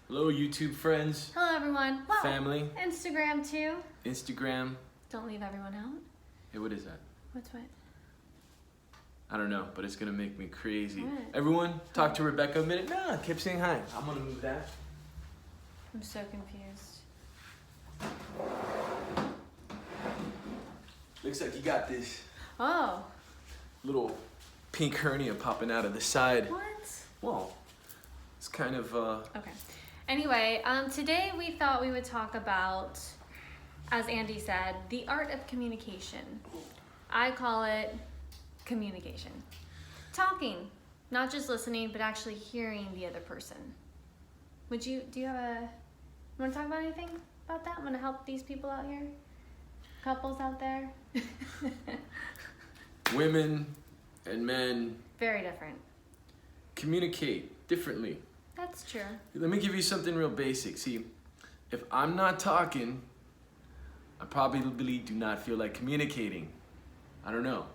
Hello, YouTube friends. Hello, everyone. Wow. Family. Instagram, too. Instagram. Don't leave everyone out. Hey, what is that? What's what? I don't know, but it's going to make me crazy. What? Everyone, talk to Rebecca a minute. Nah, keep saying hi. I'm going to move that. I'm so confused. Looks like you got this Oh. little pink hernia popping out of the side. What? Well, it's kind of... Okay. Anyway, today we thought we would talk about, as Andy said, the art of communication. I call it communication. Talking, not just listening, but actually hearing the other person. Do you want to talk about anything about that? Want to help these people out here? Couples out there? Women and men Very different. communicate differently. That's true. Let me give you something real basic. See, if I'm not talking, I probably do not feel like communicating. I don't know.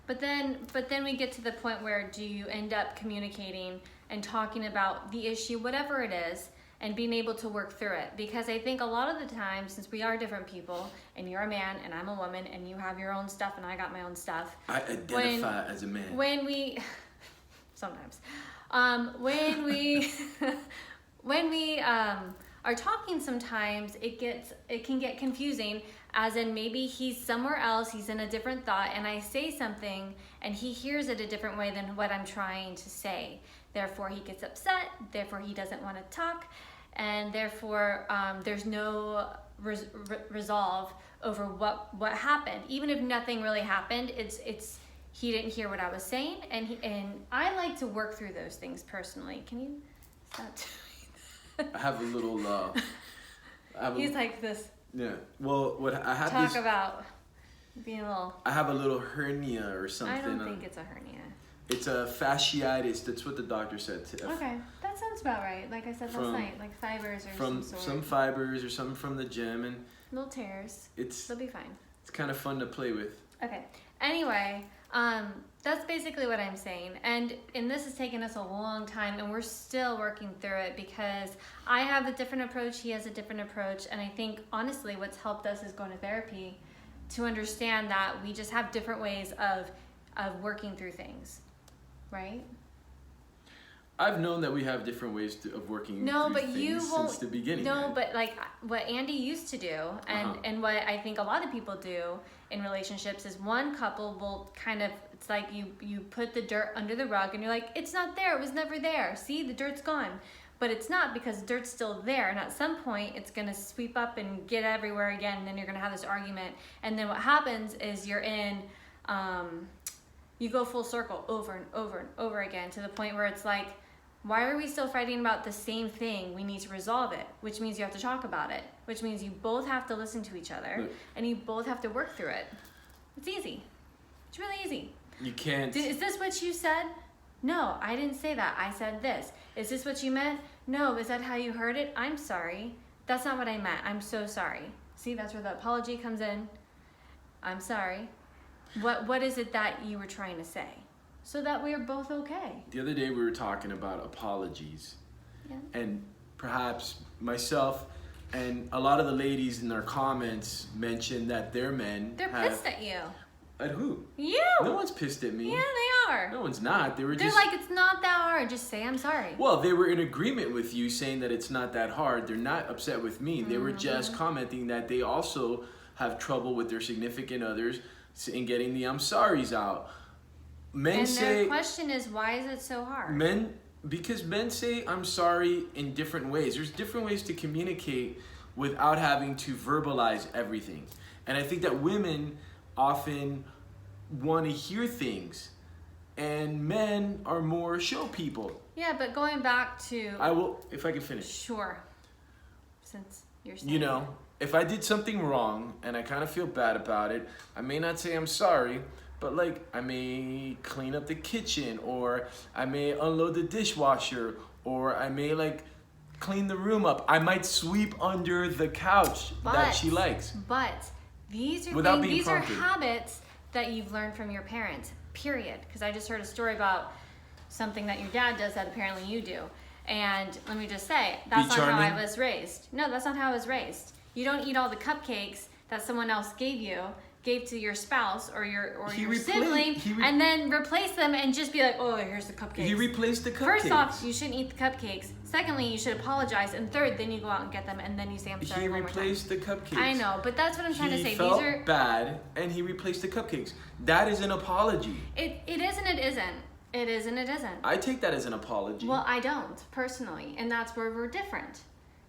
But then we get to the point where do you end up communicating and talking about the issue, whatever it is, and being able to work through it? Because I think a lot of the time, since we are different people, and you're a man and I'm a woman, and you have your own stuff and I got my own stuff. I identify as a man. When we, sometimes, when we are talking, sometimes it can get confusing, as in maybe he's somewhere else, he's in a different thought, and I say something and he hears it a different way than what I'm trying to say. Therefore he gets upset, therefore he doesn't want to talk, and therefore there's no resolve over what happened. Even if nothing really happened, it's he didn't hear what I was saying, and I like to work through those things personally. Can you stop doing that? I have a little. He's like this. Yeah. Well, what I have Talk about being a little. I have a little hernia or something. I don't think it's a hernia. It's a fasciitis. That's what the doctor said. Okay, that sounds about right. Like I said last night, like fibers or from some sort. some fibers or something from the gym, and Little tears. They'll be fine. It's kind of fun to play with. Okay. Anyway, that's basically what I'm saying. And this has taken us a long time, and we're still working through it because I have a different approach, he has a different approach, and I think honestly what's helped us is going to therapy to understand that we just have different ways of working through things, right? I've known that we have different ways of working No, through but you things won't. since the beginning. No, man. but like what Andy used to do, and what I think a lot of people do in relationships is one couple will kind of, it's like you put the dirt under the rug and you're like, it's not there, it was never there. See, the dirt's gone. But it's not, because dirt's still there, and at some point it's gonna sweep up and get everywhere again, and then you're gonna have this argument, and then what happens is you're in, you go full circle over and over and over again to the point where it's like, why are we still fighting about the same thing? We need to resolve it, which means you have to talk about it, which means you both have to listen to each other, and you both have to work through it. It's easy. It's really easy. You can't. Is this what you said? No, I didn't say that. I said this. Is this what you meant? No, is that how you heard it? I'm sorry. That's not what I meant. I'm so sorry. See, that's where the apology comes in. I'm sorry. What is it that you were trying to say? So that we're both okay. The other day we were talking about apologies. Yeah. And perhaps myself and a lot of the ladies in their comments mentioned that their men They're pissed at you. At who? You. No one's pissed at me. Yeah, they are. No one's not. They're like, it's not that hard. Just say I'm sorry. Well, they were in agreement with you saying that it's not that hard. They're not upset with me. They were just commenting that they also have trouble with their significant others in getting the I'm sorry's out. Men say, their question is, why is it so hard? Because men say I'm sorry in different ways. There's different ways to communicate without having to verbalize everything. And I think that women often want to hear things, and men are more show people. Yeah, but going back to... I will, if I can finish. Sure. Since you're saying... You know, if I did something wrong and I kind of feel bad about it, I may not say I'm sorry, but like I may clean up the kitchen, or I may unload the dishwasher, or I may like clean the room up. I might sweep under the couch that she likes. But these are habits that you've learned from your parents, period. Because I just heard a story about something that your dad does that apparently you do. And let me just say, that's not how charming? I was raised. No, that's not how I was raised. You don't eat all the cupcakes that someone else gave to your spouse or your sibling, and then replace them and just be like, oh, here's the cupcakes. He replaced the cupcakes. First off, you shouldn't eat the cupcakes. Secondly, you should apologize. And third, then you go out and get them, and then you say, I'm sorry. He replaced the cupcakes. I know, but that's what I'm trying to say. He felt These are bad, and he replaced the cupcakes. That is an apology. It is and it isn't. It is and it isn't. I take that as an apology. Well, I don't personally, and that's where we're different.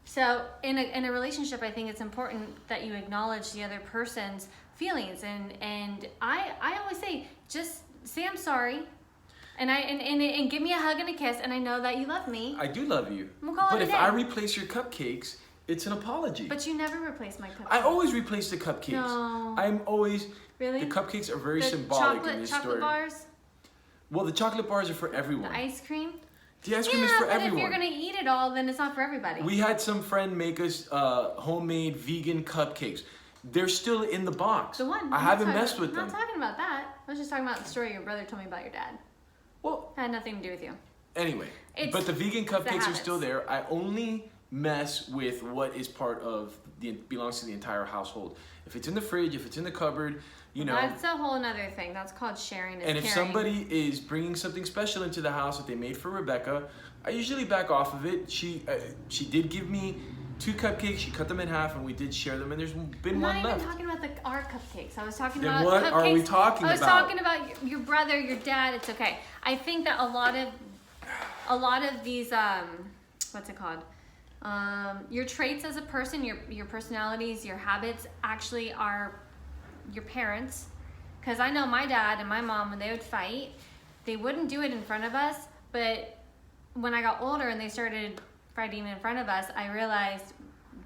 So in a relationship, I think it's important that you acknowledge the other person's feelings, and I always say, just say I'm sorry, and give me a hug and a kiss, and I know that you love me. I do love you. We'll call it but a if day. I replace your cupcakes, it's an apology. But you never replace my cupcakes. I always replace the cupcakes. No. I'm always Really? The cupcakes are very the symbolic in this chocolate story. bars, Well, the chocolate bars are for the everyone. ice cream. The ice cream is for but everyone. if you're gonna eat it all, then it's not for everybody. We had some friend make us homemade vegan cupcakes. They're still in the box. The one. I haven't messed with I'm them. not talking about that. I was just talking about the story your brother told me about your dad. Well, It had nothing to do with you. anyway, It's but the vegan the cupcakes are habits. still there. I only mess with what is part of belongs to the entire household. If it's in the fridge, if it's in the cupboard, you know. That's a whole other thing. That's called sharing is And if caring. somebody is bringing something special into the house that they made for Rebecca, I usually back off of it. She did give me 2 cupcakes. She cut them in half, and we did share them. And there's been I'm one not left. even talking about our cupcakes. I was talking Then about what cupcakes. are we talking I was about? talking about your brother, your dad. It's okay. I think that a lot of these what's it called? Your traits as a person, your personalities, your habits actually are your parents. Because I know my dad and my mom, when they would fight, they wouldn't do it in front of us. But when I got older and they started fighting in front of us, I realized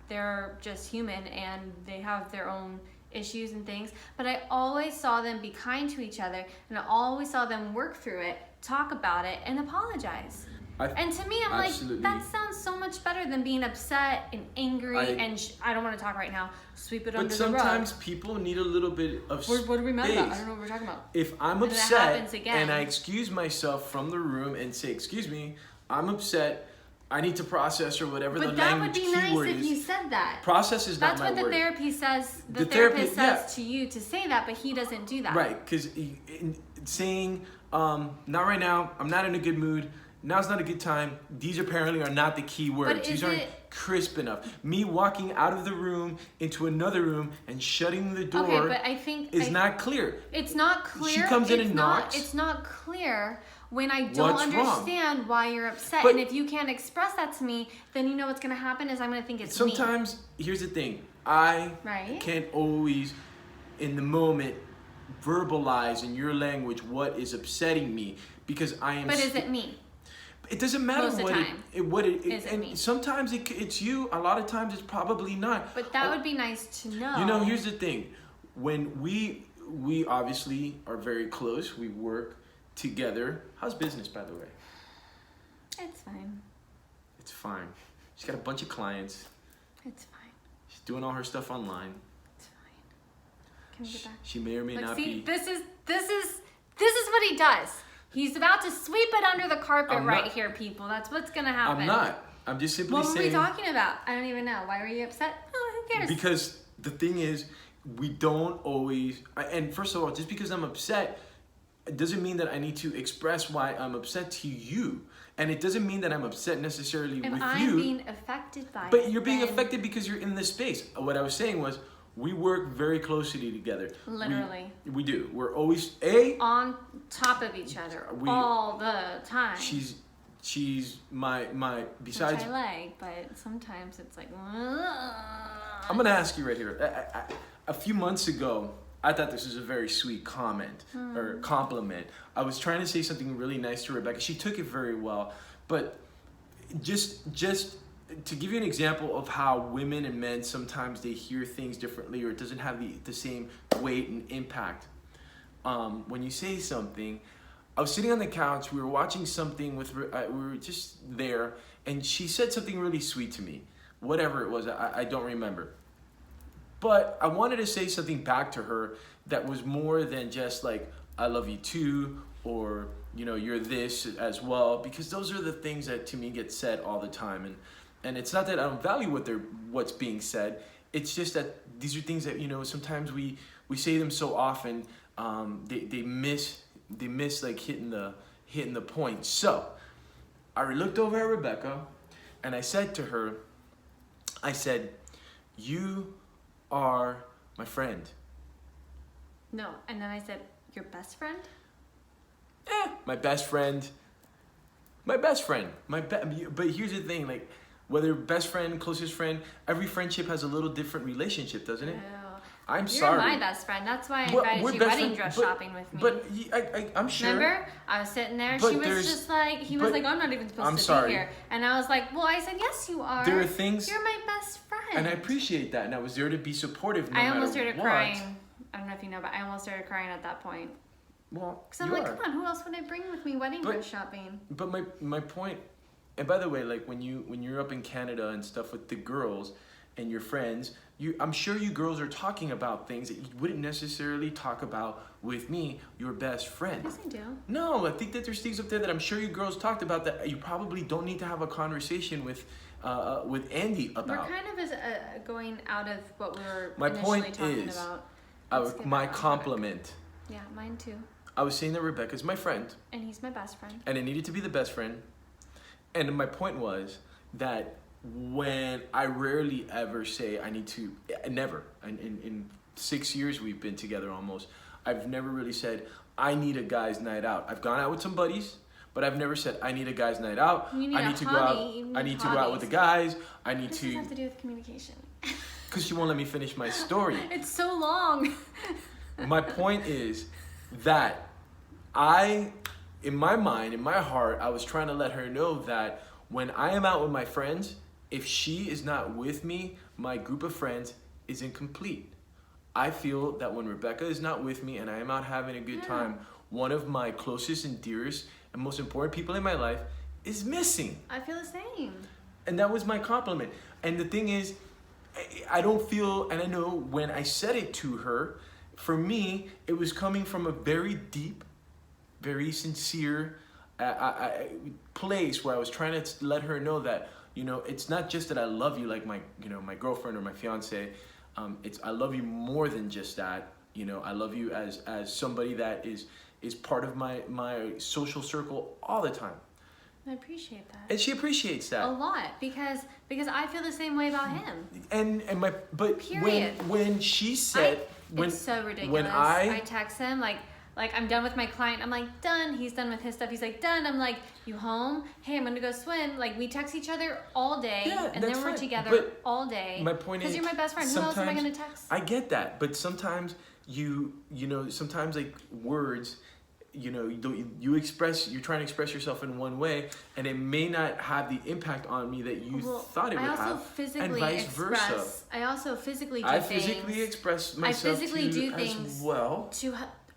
they're just human and they have their own issues and things. But I always saw them be kind to each other, and I always saw them work through it, talk about it, and apologize. And to me, I'm absolutely. like, that sounds so much better than being upset and angry and I don't want to talk right now. Sweep it under the rug. But sometimes people need a little bit of space. What are we mad about? I don't know what we're talking about. If I'm And it upset happens again. and I excuse myself from the room and say, "Excuse me, I'm upset. I need to process," or whatever the But that would language be nice keyword if is. you said that. Process is That's not what my the word. therapy says. The therapist, therapist says to you to say that, but he doesn't do that. Right, because saying, "Not right now. I'm not in a good mood. Now's not a good time." These apparently are not the key words. These aren't crisp enough. Me walking out of the room into another room and shutting the door Okay, but I think is not clear. It's not clear. She comes in and knocks. It's not clear when I don't What's wrong? understand why you're upset. But- and if you can't express that to me, then you know what's going to happen is I'm going to think it's me. Sometimes, here's the thing. I Right. can't always, in the moment, verbalize in your language what is upsetting me because I am. But is it me? It doesn't matter Most of the what time. Is it and me? sometimes it's you. A lot of times it's probably not. But that would be nice to know. You know, here's the thing. When we obviously are very close. We work together. How's business, by the way? It's fine. It's fine. She's got a bunch of clients. It's fine. She's doing all her stuff online. It's fine. Can we get back? She may or may Look, not see, be. this is what he does. He's about to sweep it under the carpet I'm right not- here, people. That's what's gonna happen. I'm not. I'm just simply What were we saying. talking about? I don't even know. Why were you upset? Oh, who cares? Because the thing is, we don't always. And first of all, just because I'm upset, it doesn't mean that I need to express why I'm upset to you. And it doesn't mean that I'm upset necessarily If with I'm you. being affected by it, But you're being then affected because you're in this space. What I was saying was, we work very closely together. Literally. We do. We're always on top of each other all the time. She's my besides. Which I like, but sometimes it's like. I'm gonna ask you right here. A few months ago, I thought this was a very sweet comment or compliment. I was trying to say something really nice to Rebecca. She took it very well, but just to give you an example of how women and men sometimes they hear things differently, or it doesn't have the same weight and impact. When you say something, I was sitting on the couch. We were watching something we were just there, and she said something really sweet to me. Whatever it was, I don't remember. But I wanted to say something back to her that was more than just like, "I love you too," or, you're this as well, because those are the things that to me get said all the time. And it's not that I don't value what's being said. It's just that these are things that sometimes we say them so often, they miss like hitting the point. So I looked over at Rebecca and I said to her, I said, "You are my friend." No, and then I said, "Your best friend?" My best friend. But here's the thing, like, whether best friend, closest friend, every friendship has a little different relationship, doesn't it? No. I'm sorry. You're my best friend. That's why I invited you wedding dress shopping with me. But I'm sure. Remember? I was sitting there. But She was just like, he was like, "I'm not even supposed to be here." And I was like, "Well," I said, "Yes, you are. There are things. You're my best friend." And I appreciate that. And I was there to be supportive no I matter almost started what. crying. I don't know if you know, but I almost started crying at that point. Well, Because I'm like, come on, who else would I bring with me wedding dress shopping? But my point, and by the way, like when you're up in Canada and stuff with the girls and your friends, I'm sure you girls are talking about things that you wouldn't necessarily talk about with me, your best friend. Yes, I do. No, I think that there's things up there that I'm sure you girls talked about that you probably don't need to have a conversation with Andy about. We're kind of going out of what we were My initially point talking is, about. my compliment. Yeah, mine too. I was saying that Rebecca's my friend. And he's my best friend. And it needed to be the best friend. And my point was that when I rarely ever say I need to, never, in 6 years we've been together almost, I've never really said I need a guy's night out. I've gone out with some buddies, but I've never said I need a guy's night out. You need I need to go out. I need to go out with the guys. I need What to. does this have to do with communication? Because she won't let me finish my story. It's so long. My point is that in my mind, in my heart, I was trying to let her know that when I am out with my friends, if she is not with me, my group of friends is incomplete. I feel that when Rebecca is not with me and I am out having a good time, one of my closest and dearest and most important people in my life is missing. I feel the same. And that was my compliment. And the thing is, I don't feel, and I know when I said it to her, for me, it was coming from a very deep, very sincere place where I was trying to let her know that, it's not just that I love you like my girlfriend or my fiance. It's I love you more than just that. I love you as somebody that is part of my social circle all the time. I appreciate that. And she appreciates that a lot because I feel the same way about him. But Period. when she said it's so ridiculous. when I text him like I'm done with my client. I'm like, done. He's done with his stuff. He's like, done. I'm like, you home? Hey, I'm gonna go swim. Like we text each other all day, and then we're together but all day. My point is, because you're my best friend. Who else am I gonna text? I get that, but sometimes sometimes like words, you're trying to express yourself in one way, and it may not have the impact on me that you thought it would have, and vice versa. I also physically do I things. physically express myself I physically do as things well.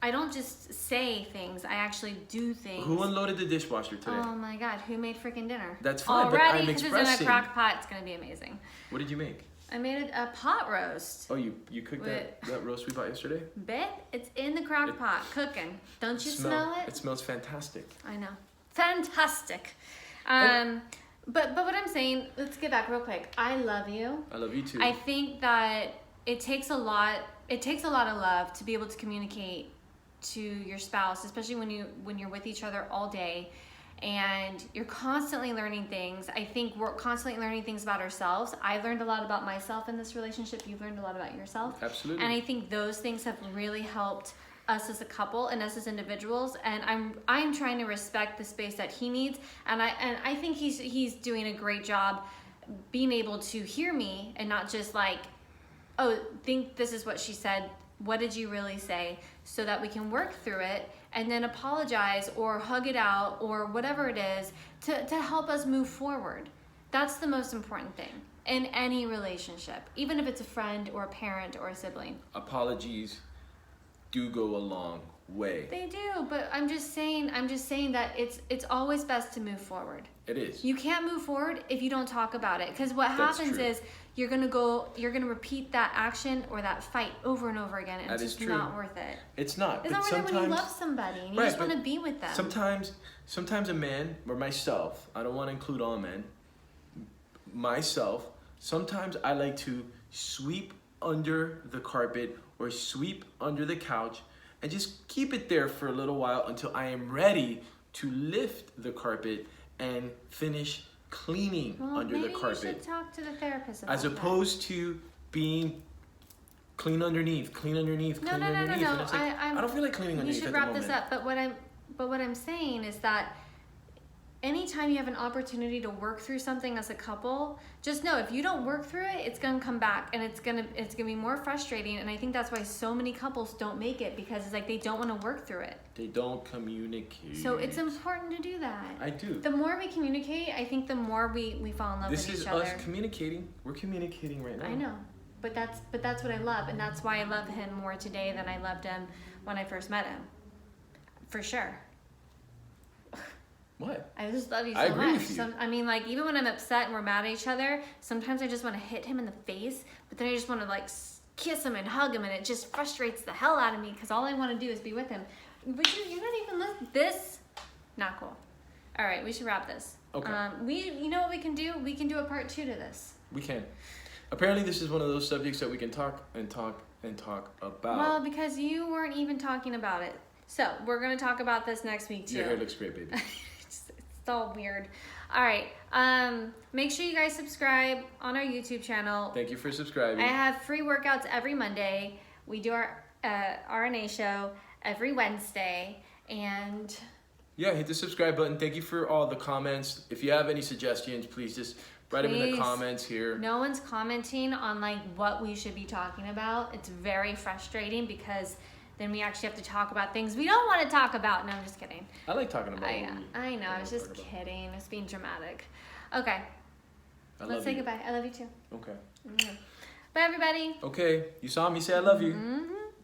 I don't just say things. I actually do things. Who unloaded the dishwasher today? Oh my God! Who made freaking dinner? That's fine, already, but I'm because expressing. it's in a crock pot. It's gonna be amazing. What did you make? I made a pot roast. Oh, you cooked that roast we bought yesterday? Babe, it's in the crock pot, cooking. Don't you smell it? It smells fantastic. I know. Fantastic. But what I'm saying, let's get back real quick. I love you. I love you too. I think that it takes a lot of love to be able to communicate to your spouse, especially when you're with each other all day and you're constantly learning things. I think we're constantly learning things about ourselves. I've learned a lot about myself in this relationship. You've learned a lot about yourself. Absolutely. And I think those things have really helped us as a couple and us as individuals. And I'm trying to respect the space that he needs. And I think he's doing a great job being able to hear me and not just like, oh, think this is what she said. What did you really say? So that we can work through it and then apologize or hug it out or whatever it is to help us move forward. That's the most important thing in any relationship, even if it's a friend or a parent or a sibling. Apologies do go a long way. They do, but I'm just saying that it's always best to move forward. It is. You can't move forward if you don't talk about it. Because what happens is you're gonna repeat that action or that fight over and over again, and it's just not worth it. It's not. It's not worth it when you love somebody and you just want to be with them. Sometimes a man, or myself, I don't want to include all men, myself, sometimes I like to sweep under the carpet or sweep under the couch and just keep it there for a little while until I am ready to lift the carpet and finish cleaning under the carpet. Maybe you should talk to the therapist about as opposed to being clean underneath. No. And it's like, I don't feel like cleaning underneath at the moment. We should wrap this up, but what I'm saying is that anytime you have an opportunity to work through something as a couple, just know if you don't work through it, it's gonna come back and it's gonna be more frustrating. And I think that's why so many couples don't make it, because it's like they don't want to work through it. They don't communicate. So it's important to do that. I do. The more we communicate, I think the more we fall in love with each other. This is us communicating. We're communicating right now. I know, but that's what I love, and that's why I love him more today than I loved him when I first met him. For sure. What? I just love you so I agree much. with you. I mean, like, even when I'm upset and we're mad at each other, sometimes I just want to hit him in the face, but then I just want to, like, kiss him and hug him, and it just frustrates the hell out of me because all I want to do is be with him. But you're not even listening. This, not cool. All right, we should wrap this. Okay. You know what we can do? We can do a part 2 to this. We can. Apparently, this is one of those subjects that we can talk about. Well, because you weren't even talking about it. So, we're going to talk about this next week, too. Your hair looks great, baby. It's all weird. All right. Make sure you guys subscribe on our YouTube channel. Thank you for subscribing. I have free workouts every Monday. We do our RNA show every Wednesday. And yeah, hit the subscribe button. Thank you for all the comments. If you have any suggestions, please just write them in the comments here. No one's commenting on like what we should be talking about. It's very frustrating because then we actually have to talk about things we don't want to talk about. No, I'm just kidding. I like talking about it. I know. I was just kidding. I was being dramatic. Okay. Let's say goodbye. I love you too. Okay. Mm-hmm. Bye, everybody. Okay. You saw me say I love you. Mm-hmm.